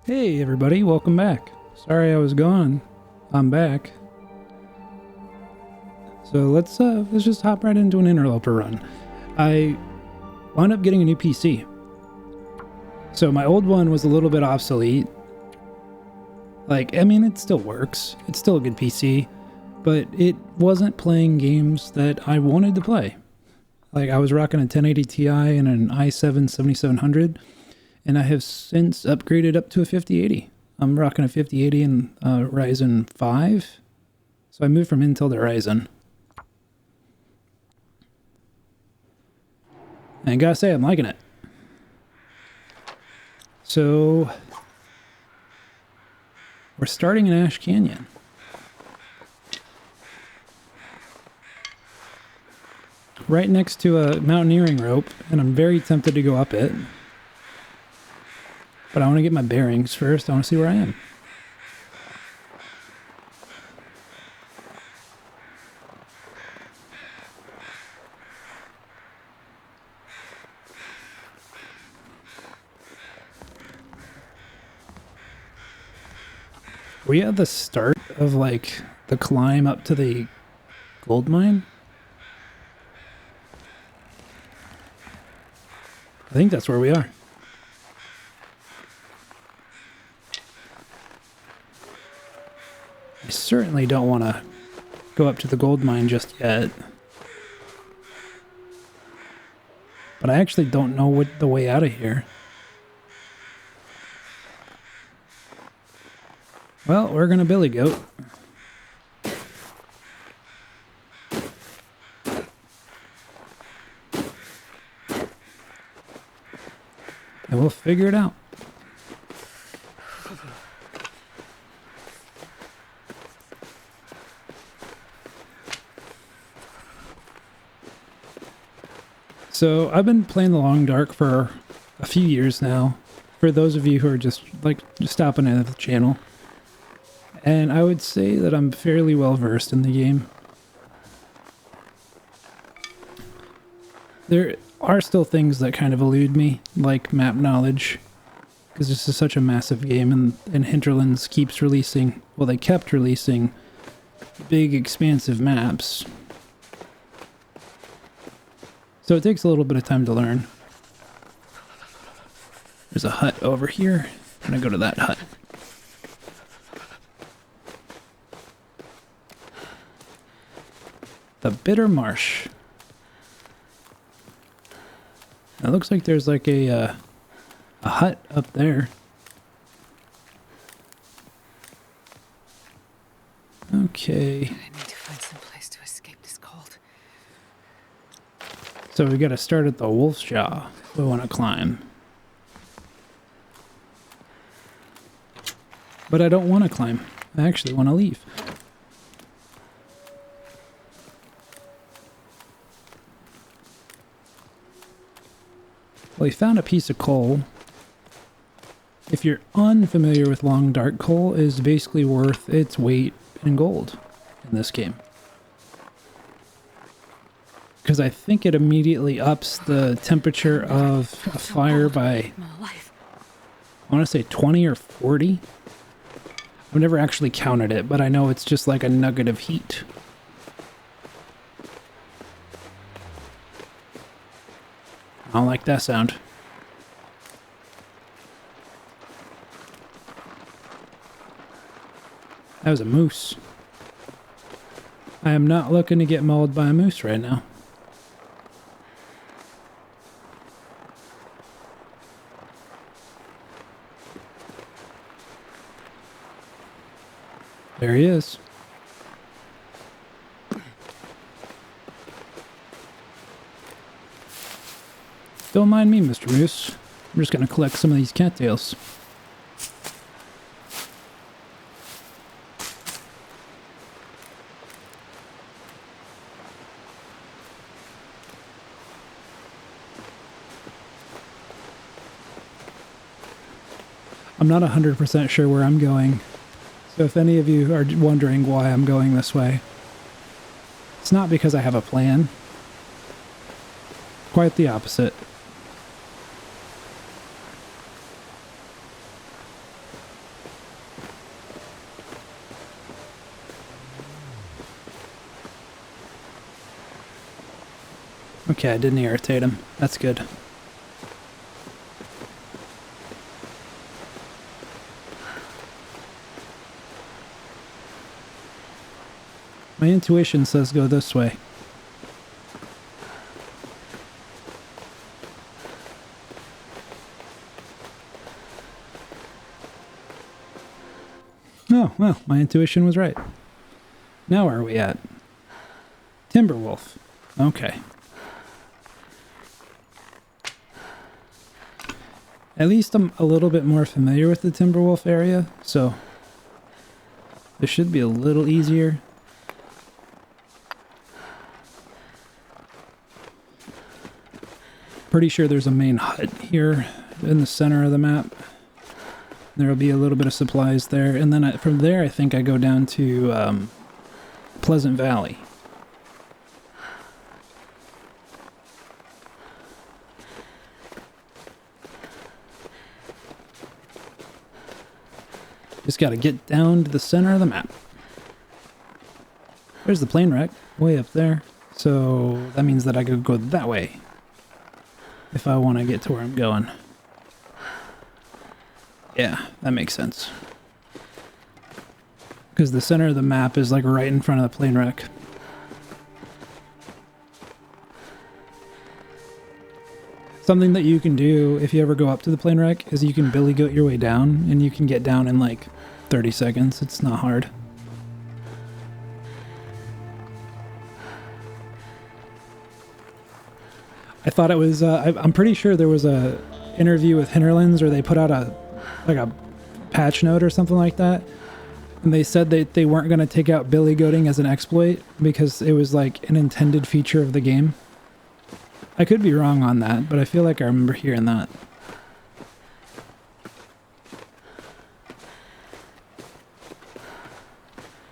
Hey everybody, welcome back. Sorry I was gone. I'm back. So let's just hop right into an Interloper run. I wound up getting a new PC. So my old one was a little bit obsolete. Like, I mean, it still works. It's still a good PC, but it wasn't playing games that I wanted to play. Like, I was rocking a 1080 Ti and an i7 7700, and I have since upgraded up to a 5080. I'm rocking a 5080 and Ryzen 5. So I moved from Intel to Ryzen. And I gotta say, I'm liking it. So we're starting in Ash Canyon. Right next to a mountaineering rope, and I'm very tempted to go up it. But I want to get my bearings first. I want to see where I am. Are we at the start of, like, the climb up to the gold mine? I think that's where we are. I certainly don't want to go up to the gold mine just yet. But I actually don't know what the way out of here. Well, we're gonna billy goat. And we'll figure it out. So I've been playing the Long Dark for a few years now. For those of you who are just stopping in at the channel. And I would say that I'm fairly well versed in the game. There are still things that kind of elude me, like map knowledge, because this is such a massive game, and Hinterlands keeps releasing, well, they kept releasing big expansive maps. So it takes a little bit of time to learn. There's a hut over here. I'm gonna go to that hut. The Bitter Marsh. It looks like there's like a hut up there. Okay. I need to find some place to escape this cold. So we gotta start at the Wolf's Jaw. We want to climb. But I don't want to climb. I actually want to leave. Well, he found a piece of coal. If you're unfamiliar with Long Dark, coal is basically worth its weight in gold in this game. Because I think it immediately ups the temperature of a fire by, I want to say 20 or 40. I've never actually counted it, but I know it's just like a nugget of heat. I don't like that sound. That was a moose. I am not looking to get mauled by a moose right now. There he is. Don't mind me, Mr. Moose. I'm just gonna collect some of these cattails. I'm not 100% sure where I'm going, so if any of you are wondering why I'm going this way, it's not because I have a plan. Quite the opposite. Okay, I didn't irritate him. That's good. My intuition says go this way. Oh, well, my intuition was right. Now where are we at? Timberwolf. Okay. At least I'm a little bit more familiar with the Timberwolf area, so this should be a little easier. Pretty sure there's a main hut here in the center of the map. There'll be a little bit of supplies there, and then from there I think I go down to Pleasant Valley. Just gotta get down to the center of the map. There's the plane wreck, way up there. So that means that I could go that way if I want to get to where I'm going. Yeah, that makes sense. Because the center of the map is like right in front of the plane wreck. Something that you can do if you ever go up to the plane wreck is you can billy goat your way down, and you can get down in like 30 seconds. It's not hard. I thought it was, I'm pretty sure there was a interview with Hinterlands where they put out a patch note or something like that. And they said that they weren't going to take out billy goating as an exploit because it was like an intended feature of the game. I could be wrong on that, but I feel like I remember hearing that.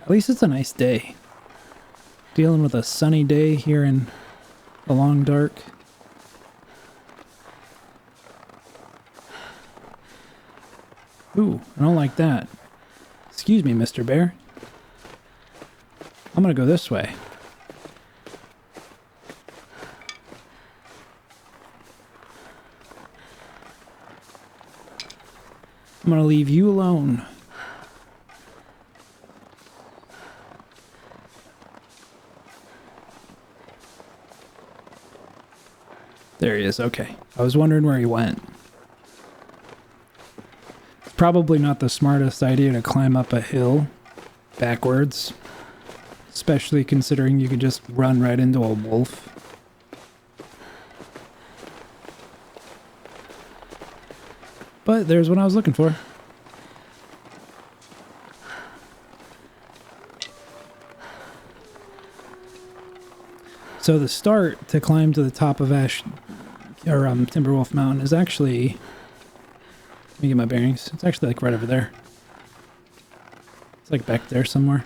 At least it's a nice day. Dealing with a sunny day here in the long dark. Ooh, I don't like that. Excuse me, Mr. Bear. I'm gonna go this way. I'm gonna leave you alone. There he is, okay. I was wondering where he went. It's probably not the smartest idea to climb up a hill backwards, especially considering you could just run right into a wolf. But there's what I was looking for. So the start to climb to the top of Timberwolf Mountain is actually, let me get my bearings. It's actually like right over there. It's like back there somewhere.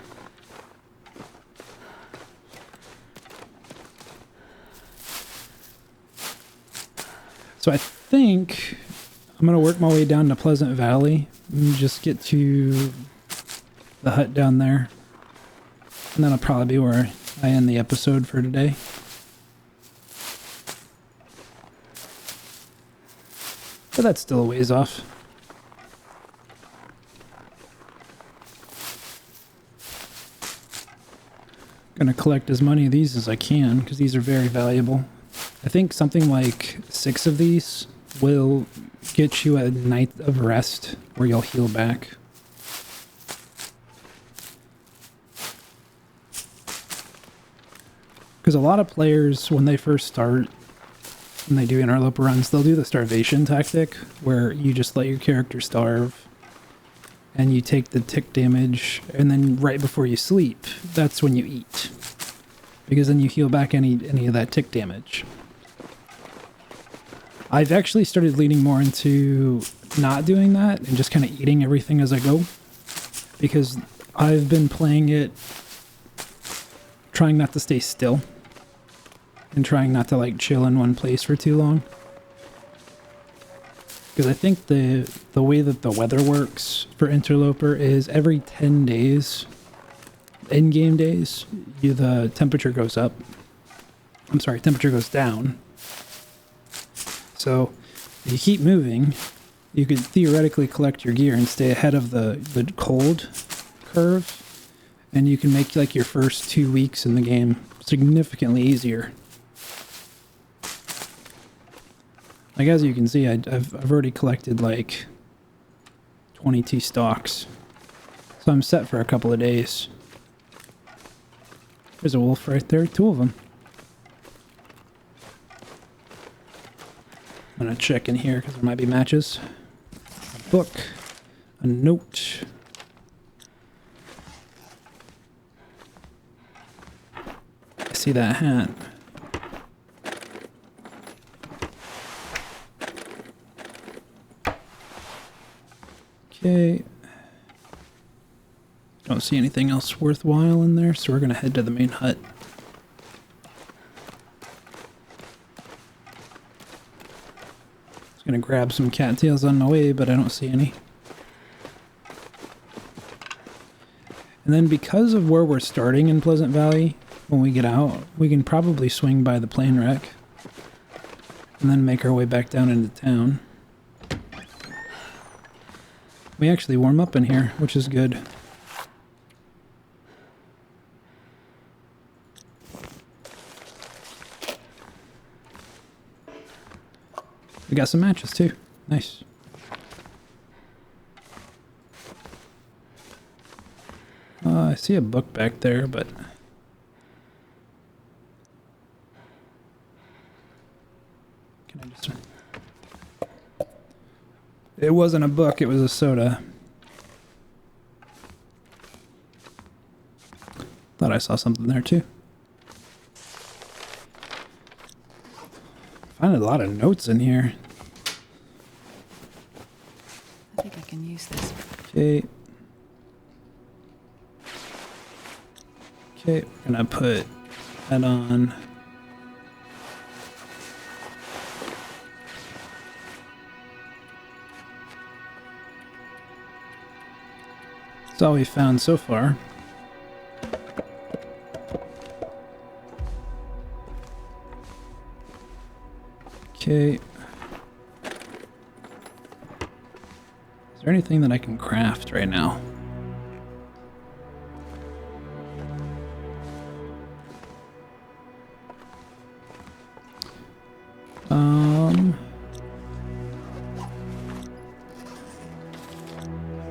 So I think I'm going to work my way down to Pleasant Valley and just get to the hut down there. And that'll probably be where I end the episode for today. But that's still a ways off. Gonna collect as many of these as I can because these are very valuable. I think something like 6 of these will get you a night of rest where you'll heal back. Because a lot of players, when they first start, when they do Interloper runs, they'll do the starvation tactic, where you just let your character starve, and you take the tick damage, and then right before you sleep, that's when you eat. Because then you heal back any of that tick damage. I've actually started leaning more into not doing that, and just kind of eating everything as I go. Because I've been playing it trying not to stay still. And trying not to like chill in one place for too long. Because I think the way that the weather works for Interloper is every 10 days, in-game days, the temperature goes up. I'm sorry, temperature goes down. So if you keep moving, you could theoretically collect your gear and stay ahead of the cold curve. And you can make like your first 2 weeks in the game significantly easier. Like as you can see, I've already collected like 22 stocks. So I'm set for a couple of days. There's a wolf right there, 2 of them. I'm gonna check in here because there might be matches. A book, a note. I see that hat. Okay. Don't see anything else worthwhile in there, so we're gonna head to the main hut. Gonna grab some cattails on the way, but I don't see any. And then because of where we're starting in Pleasant Valley, when we get out, we can probably swing by the plane wreck and then make our way back down into town. We actually warm up in here, which is good. We got some matches too. Nice. I see a book back there, but can I just... It wasn't a book, it was a soda. Thought I saw something there too. Found a lot of notes in here. I think I can use this. Okay. Okay, we're gonna put that on. That's all we found so far. Okay. Is there anything that I can craft right now?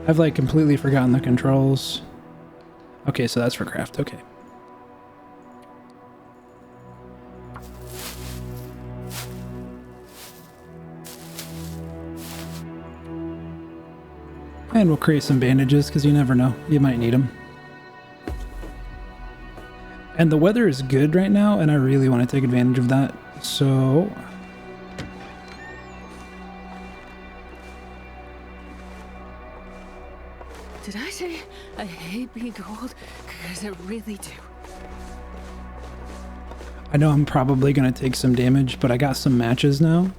I've like completely forgotten the controls. Okay, so that's for craft, okay. And we'll create some bandages, because you never know. You might need them. And the weather is good right now, and I really want to take advantage of that. So... Did I say I hate being cold? Because I really do. I know I'm probably going to take some damage, but I got some matches now.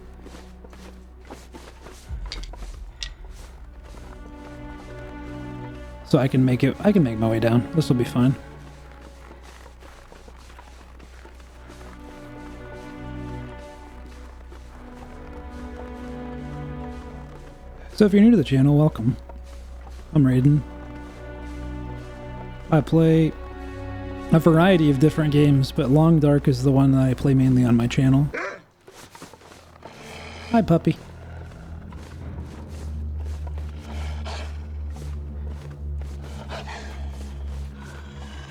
So I can make my way down. This will be fine. So if you're new to the channel, welcome. I'm Raiden. I play a variety of different games, but Long Dark is the one that I play mainly on my channel. Hi, puppy.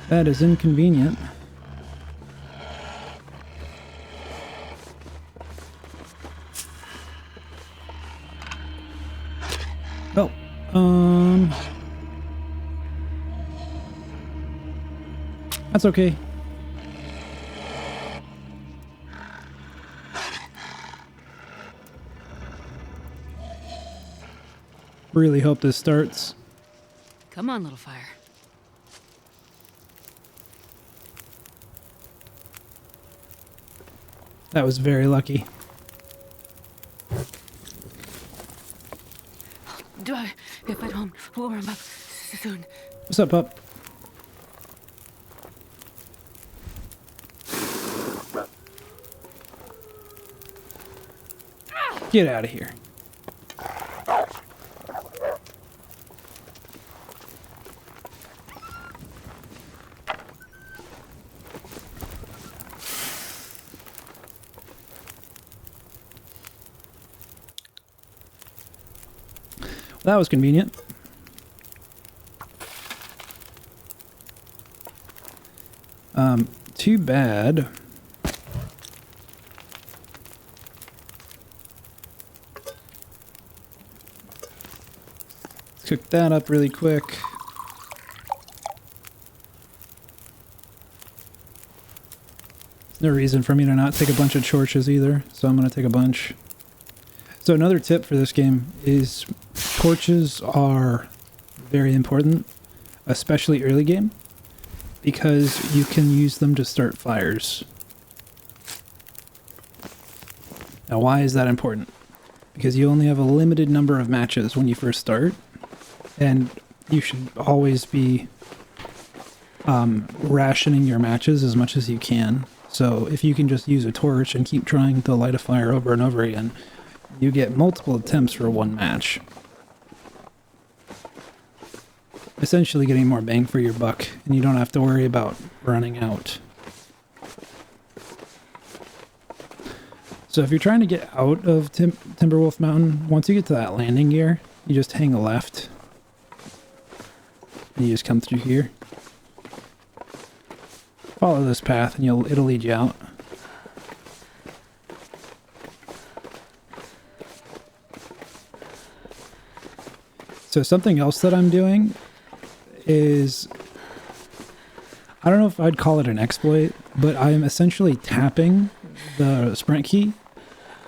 That is inconvenient. Oh, that's okay. Really hope this starts. Come on, little fire. That was very lucky. Do I get home? Warm up soon. What's up, pup? Get out of here. That was convenient. Too bad. Let's cook that up really quick. There's no reason for me to not take a bunch of torches either, so I'm going to take a bunch. So another tip for this game is torches are very important, especially early game, because you can use them to start fires. Now, why is that important? Because you only have a limited number of matches when you first start, and you should always be rationing your matches as much as you can. So if you can just use a torch and keep trying to light a fire over and over again, you get multiple attempts for one match. Essentially getting more bang for your buck, and you don't have to worry about running out. So if you're trying to get out of Timberwolf Mountain, once you get to that landing gear, you just hang a left. And you just come through here. Follow this path and it'll lead you out. So something else that I'm doing is, I don't know if I'd call it an exploit, but I'm essentially tapping the sprint key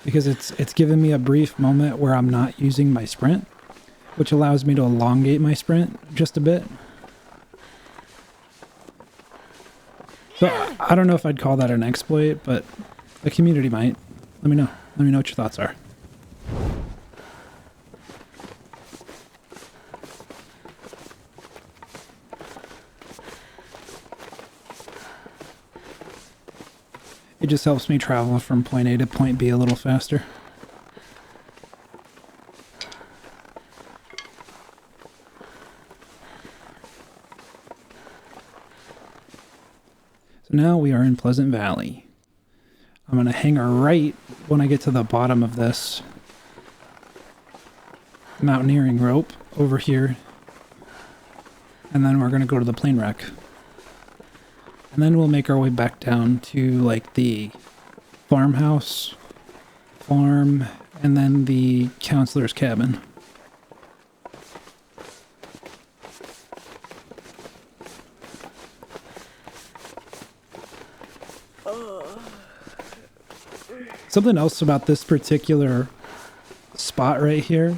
because it's given me a brief moment where I'm not using my sprint, which allows me to elongate my sprint just a bit. So I don't know if I'd call that an exploit, but the community might. Let me know. Let me know what your thoughts are. It just helps me travel from point A to point B a little faster. So now we are in Pleasant Valley. I'm going to hang a right when I get to the bottom of this mountaineering rope over here. And then we're going to go to the plane wreck. And then we'll make our way back down to like the farmhouse, farm, and then the counselor's cabin. Something else about this particular spot right here,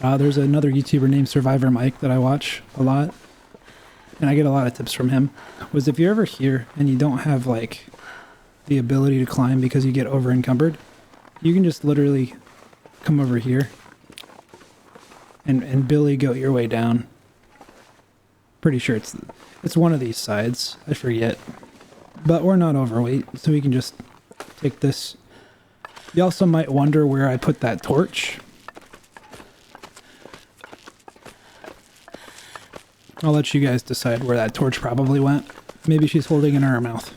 there's another YouTuber named Survivor Mike that I watch a lot, and I get a lot of tips from him, was if you're ever here and you don't have like the ability to climb because you get over encumbered, you can just literally come over here and billy goat your way down. Pretty sure it's one of these sides, I forget, but we're not overweight, so we can just take this. You also might wonder where I put that torch. I'll let you guys decide where that torch probably went. Maybe she's holding it in her mouth.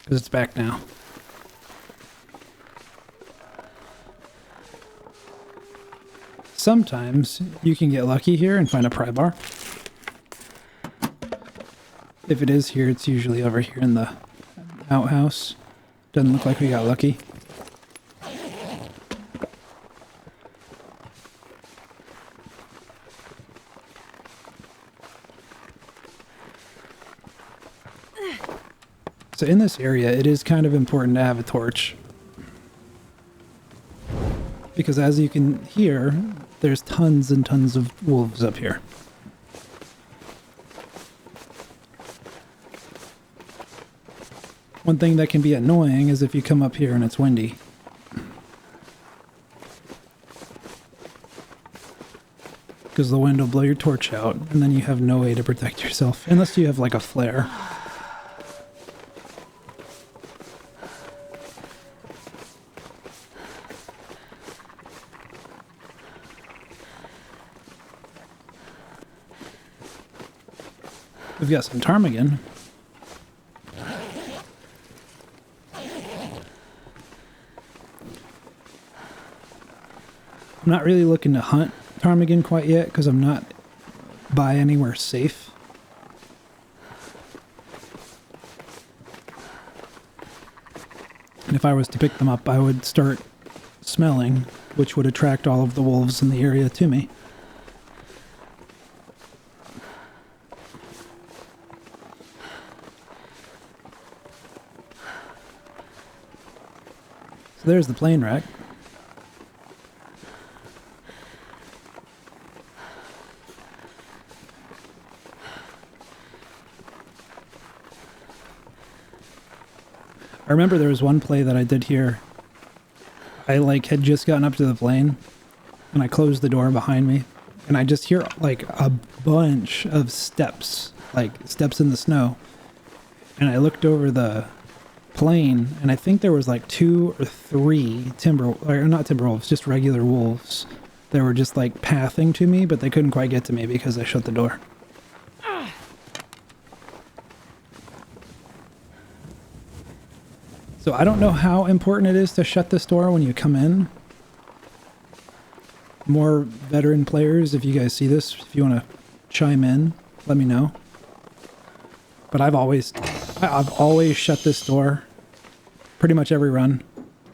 Because it's back now. Sometimes you can get lucky here and find a pry bar. If it is here, it's usually over here in the outhouse. Doesn't look like we got lucky. So in this area, it is kind of important to have a torch. Because as you can hear, there's tons and tons of wolves up here. One thing that can be annoying is if you come up here and it's windy. Because the wind will blow your torch out, and then you have no way to protect yourself. Unless you have like a flare. We've got some ptarmigan. I'm not really looking to hunt ptarmigan quite yet because I'm not by anywhere safe. And if I was to pick them up, I would start smelling, which would attract all of the wolves in the area to me. So there's the plane wreck. I remember there was one play that I did here. I had just gotten up to the plane and I closed the door behind me and I just hear like a bunch of steps, like steps in the snow. And I looked over the plane and I think there was like 2 or 3 not timber wolves, just regular wolves. They were just like pathing to me, but they couldn't quite get to me because I shut the door. So I don't know how important it is to shut this door when you come in. More veteran players, if you guys see this, if you want to chime in, let me know. But I've always shut this door pretty much every run.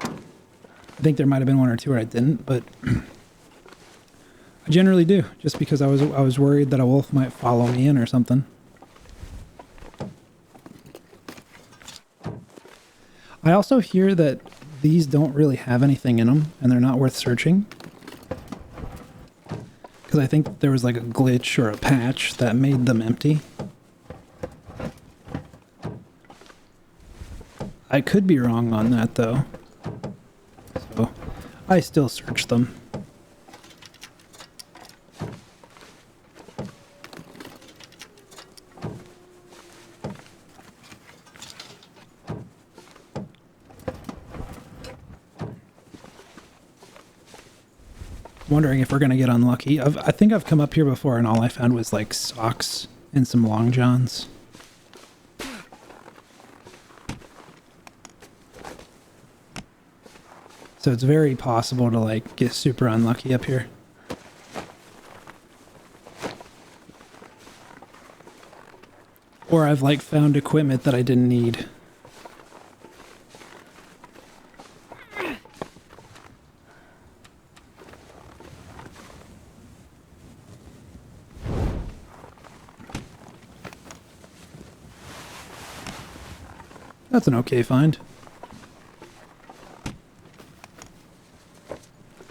I think there might have been 1 or 2 where I didn't, but I generally do, just because I was worried that a wolf might follow me in or something. I also hear that these don't really have anything in them, and they're not worth searching. Because I think there was like a glitch or a patch that made them empty. I could be wrong on that, though. So, I still search them. Wondering if we're gonna get unlucky. I think I've come up here before and all I found was like socks and some long johns. So it's very possible to like get super unlucky up here. Or I've like found equipment that I didn't need. That's an okay find.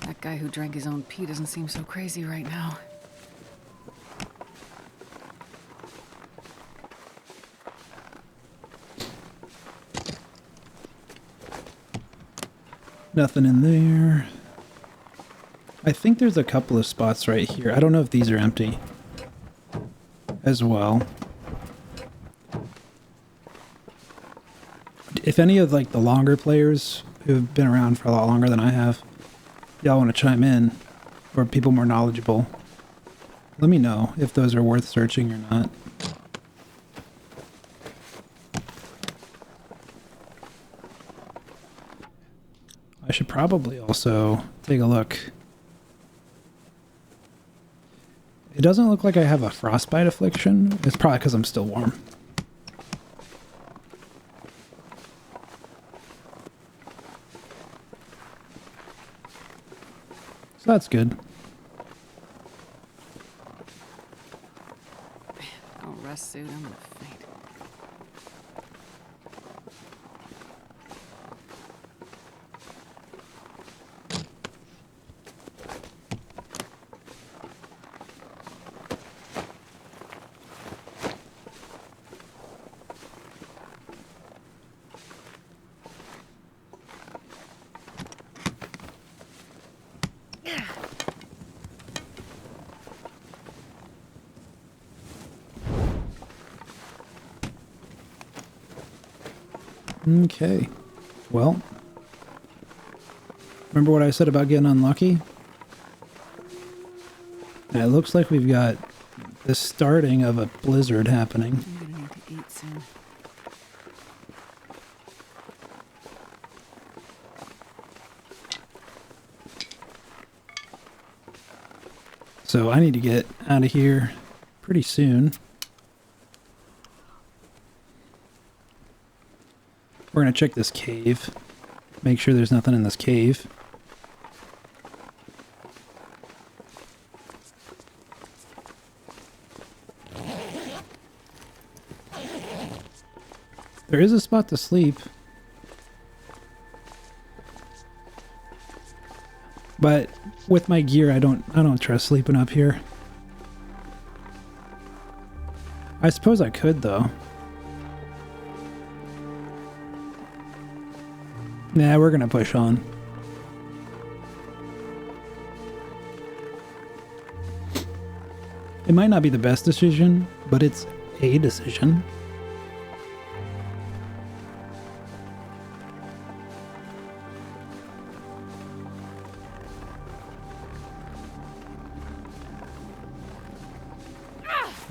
That guy who drank his own pee doesn't seem so crazy right now. Nothing in there. I think there's a couple of spots right here. I don't know if these are empty as well. If any of like the longer players who've been around for a lot longer than I have, y'all want to chime in, or people more knowledgeable, let me know if those are worth searching or not. I should probably also take a look. It doesn't look like I have a frostbite affliction. It's probably because I'm still warm. So that's good. Oh, rest suit, I'm gonna faint. Okay. Well, remember what I said about getting unlucky? And it looks like we've got the starting of a blizzard happening. I'm gonna need to eat soon. So I need to get out of here pretty soon. We're going to check this cave. Make sure there's nothing in this cave. There is a spot to sleep. But with my gear, I don't trust sleeping up here. I suppose I could though. Nah, we're gonna push on. It might not be the best decision, but it's a decision.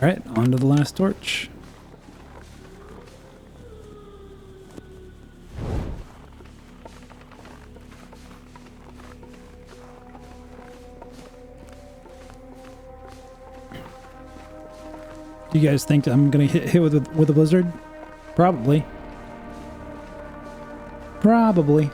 Alright, on to the last torch. Do you guys think I'm gonna hit with a blizzard? Probably. Probably.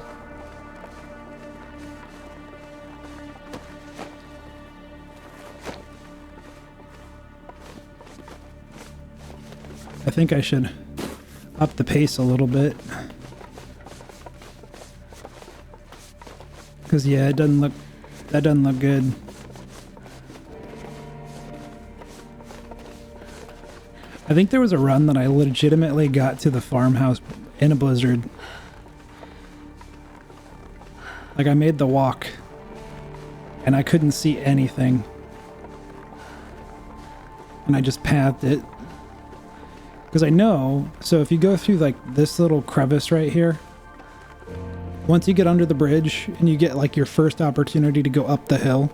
I think I should up the pace a little bit. Cause yeah, that doesn't look good. I think there was a run that I legitimately got to the farmhouse in a blizzard. Like I made the walk and I couldn't see anything. And I just pathed it. Because I know, so if you go through like this little crevice right here, once you get under the bridge and you get like your first opportunity to go up the hill,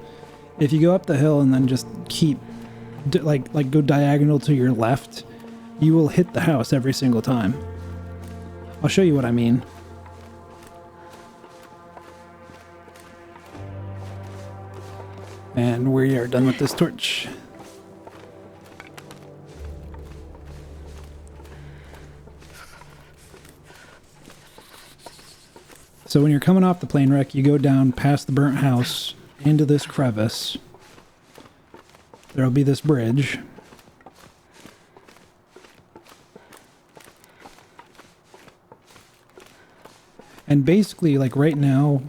if you go up the hill and then just keep like go diagonal to your left, you will hit the house every single time. I'll show you what I mean. And we are done with this torch. So when you're coming off the plane wreck, you go down past the burnt house into this crevice. There'll be this bridge. And basically, like right now,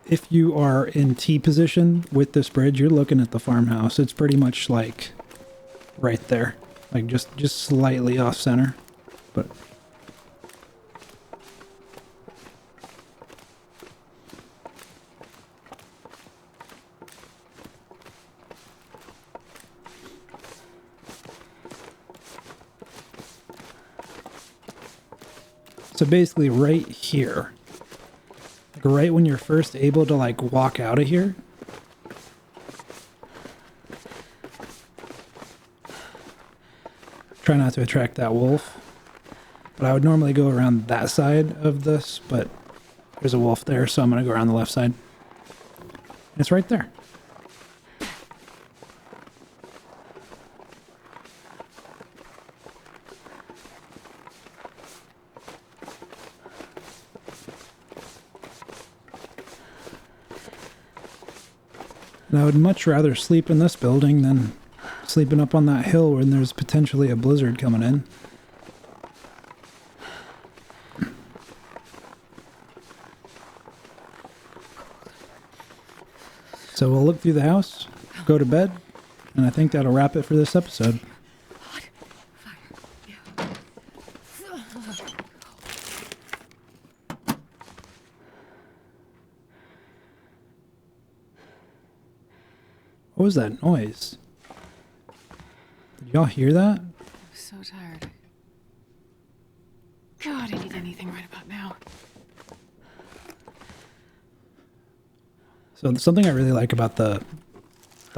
if you are in T position with this bridge, you're looking at the farmhouse. It's pretty much like right there, like just slightly off center, but so basically right here, like right when you're first able to like walk out of here, try not to attract that wolf, but I would normally go around that side of this, but there's a wolf there, so I'm going to go around the left side. It's right there. And I would much rather sleep in this building than sleeping up on that hill when there's potentially a blizzard coming in. So we'll look through the house, go to bed, and I think that'll wrap it for this episode. What was that noise? Did y'all hear that? I'm so tired. God, I need anything right about now. So something I really like about the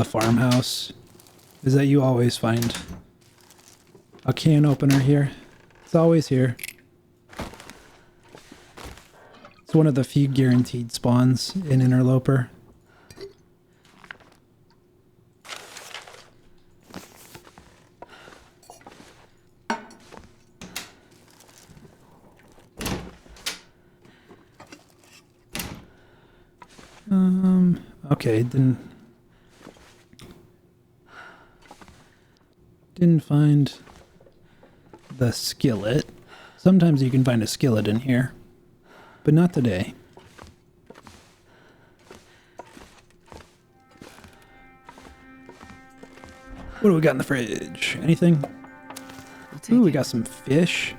farmhouse is that you always find a can opener here. It's always here. It's one of the few guaranteed spawns in Interloper. Okay, didn't find the skillet. Sometimes you can find a skillet in here, but not today. What do we got in the fridge? Anything? Ooh, we got some fish.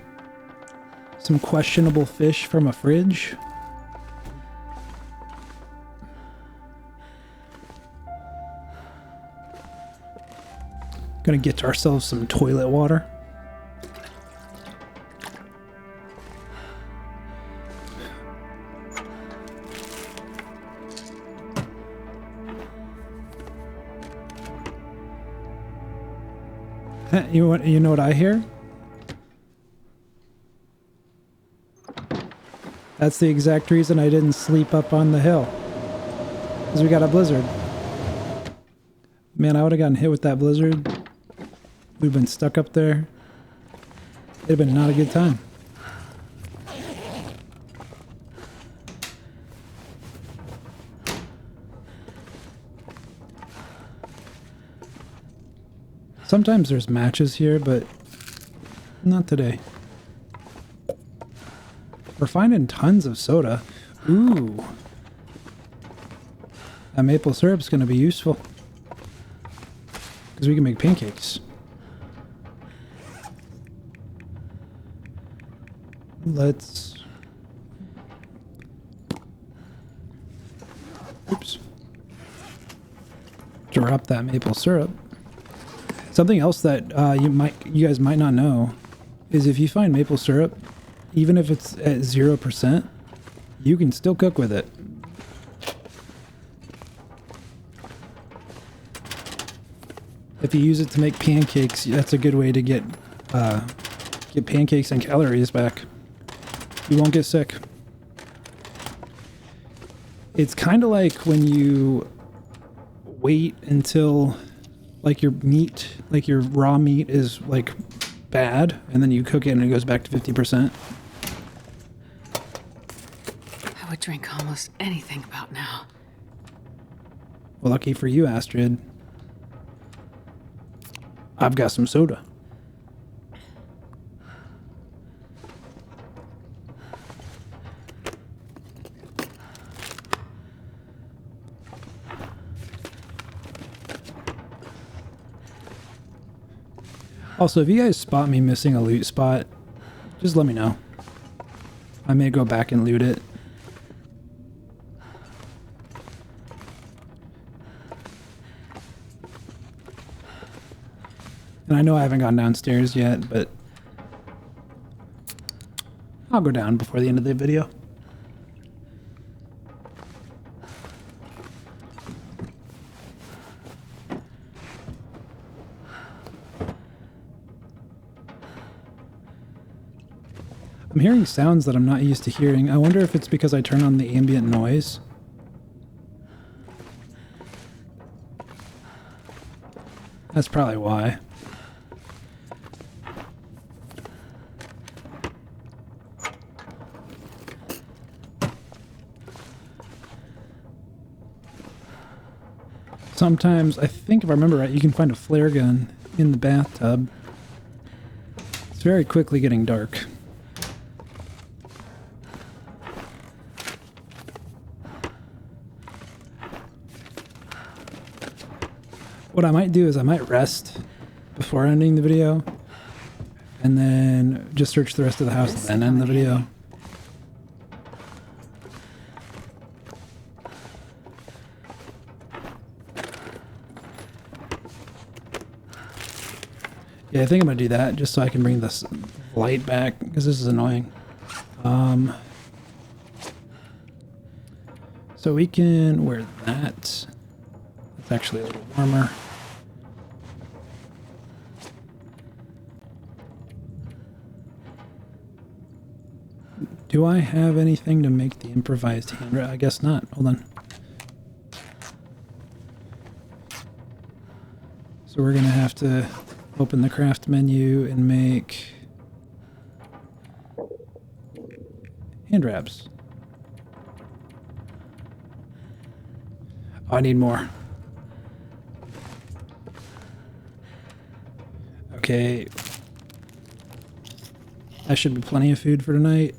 Some questionable fish from a fridge. Gonna get ourselves some toilet water. You know what I hear? That's the exact reason I didn't sleep up on the hill. Because we got a blizzard. Man, I would have gotten hit with that blizzard. We've been stuck up there. It'd have been not a good time. Sometimes there's matches here, but not today. We're finding tons of soda. Ooh. That maple syrup's gonna be useful. Because we can make pancakes. Let's... Oops. Drop that maple syrup. Something else that you guys might not know is if you find maple syrup, even if it's at 0%, you can still cook with it. If you use it to make pancakes, that's a good way to get pancakes and calories back. You won't get sick. It's kind of like when you wait until like your meat, like your raw meat is like bad, and then you cook it and it goes back to 50%. I would drink almost anything about now. Well, lucky for you, Astrid. I've got some soda. Also, if you guys spot me missing a loot spot, just let me know. I may go back and loot it. And I know I haven't gone downstairs yet, but I'll go down before the end of the video. I'm hearing sounds that I'm not used to hearing. I wonder if it's because I turn on the ambient noise. That's probably why. Sometimes, I think if I remember right, you can find a flare gun in the bathtub. It's very quickly getting dark. What I might do is I might rest before ending the video, and then just search the rest of the house and then end the video. Yeah, I think I'm gonna do that just so I can bring this light back, because this is annoying. So we can wear that. It's actually a little warmer. Do I have anything to make the improvised hand? I guess not. Hold on. So we're going to have to open the craft menu and make hand wraps. Oh, I need more. Okay. That should be plenty of food for tonight.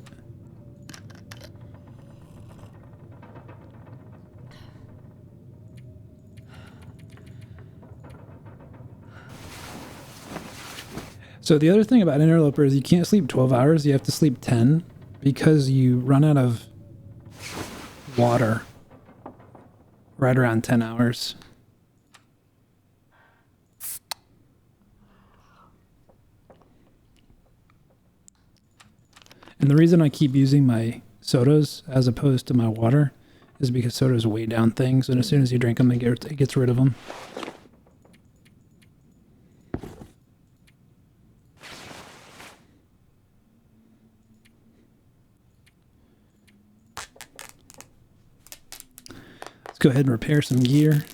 So the other thing about Interloper is you can't sleep 12 hours, you have to sleep 10 because you run out of water right around 10 hours. And the reason I keep using my sodas as opposed to my water is because sodas weigh down things, and as soon as you drink them, it gets rid of them. Let's go ahead and repair some gear.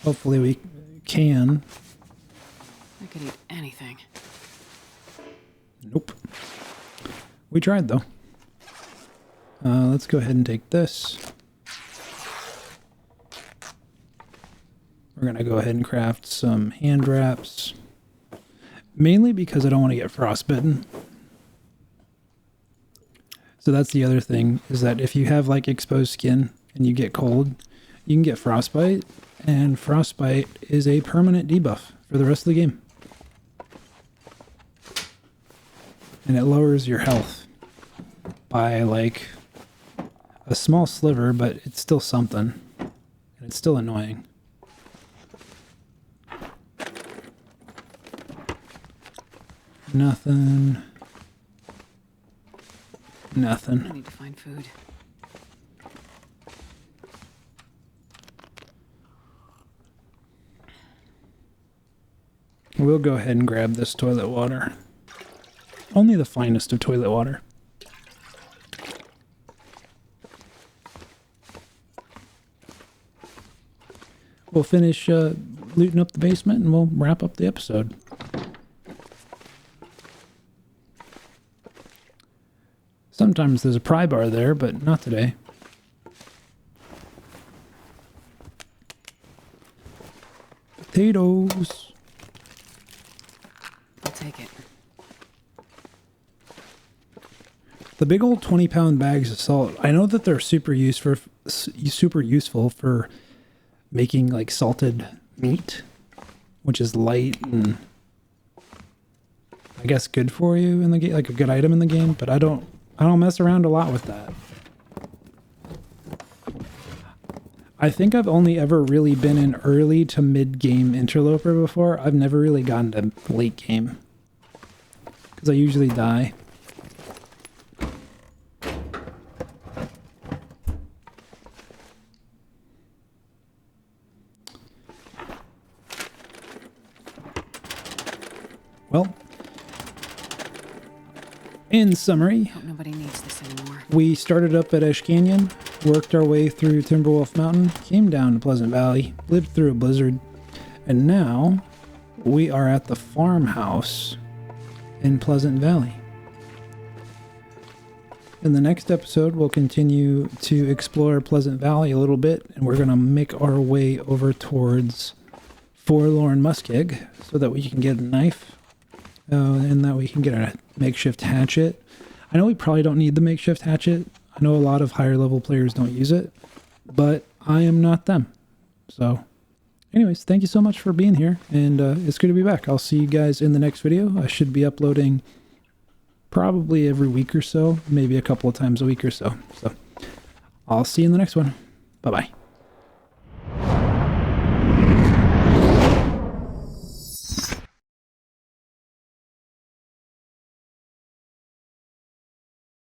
Hopefully we can. I could eat anything. Nope. We tried though. Let's go ahead and take this. We're gonna go ahead and craft some hand wraps. Mainly because I don't want to get frostbitten. So that's the other thing, is that if you have like exposed skin and you get cold, you can get frostbite, and frostbite is a permanent debuff for the rest of the game. And it lowers your health by like a small sliver, but it's still something. And it's still annoying. Nothing. Nothing. I need to find food. We'll go ahead and grab this toilet water. Only the finest of toilet water. We'll finish looting up the basement and we'll wrap up the episode. Sometimes there's a pry bar there, but not today. Potatoes. I'll take it. The big old 20-pound bags of salt. I know that they're super useful for making like salted meat, which is light and I guess good for you in the game, like a good item in the game. But I don't mess around a lot with that. I think I've only ever really been in early to mid-game Interloper before. I've never really gotten to late game because I usually die. Well, in summary, Hope nobody needs this anymore. we started up at Ash Canyon, worked our way through Timberwolf Mountain, came down to Pleasant Valley, lived through a blizzard, and now we are at the farmhouse in Pleasant Valley. In the next episode, we'll continue to explore Pleasant Valley a little bit, and we're going to make our way over towards Forlorn Muskeg so that we can get a knife. And that we can get a makeshift hatchet. I know we probably don't need the makeshift hatchet. I know a lot of higher level players don't use it, but I am not them. So anyways, thank you so much for being here, and it's good to be back. I'll see you guys in the next video. I should be uploading probably every week or so, maybe a couple of times a week or so. So I'll see you in the next one. Bye-bye.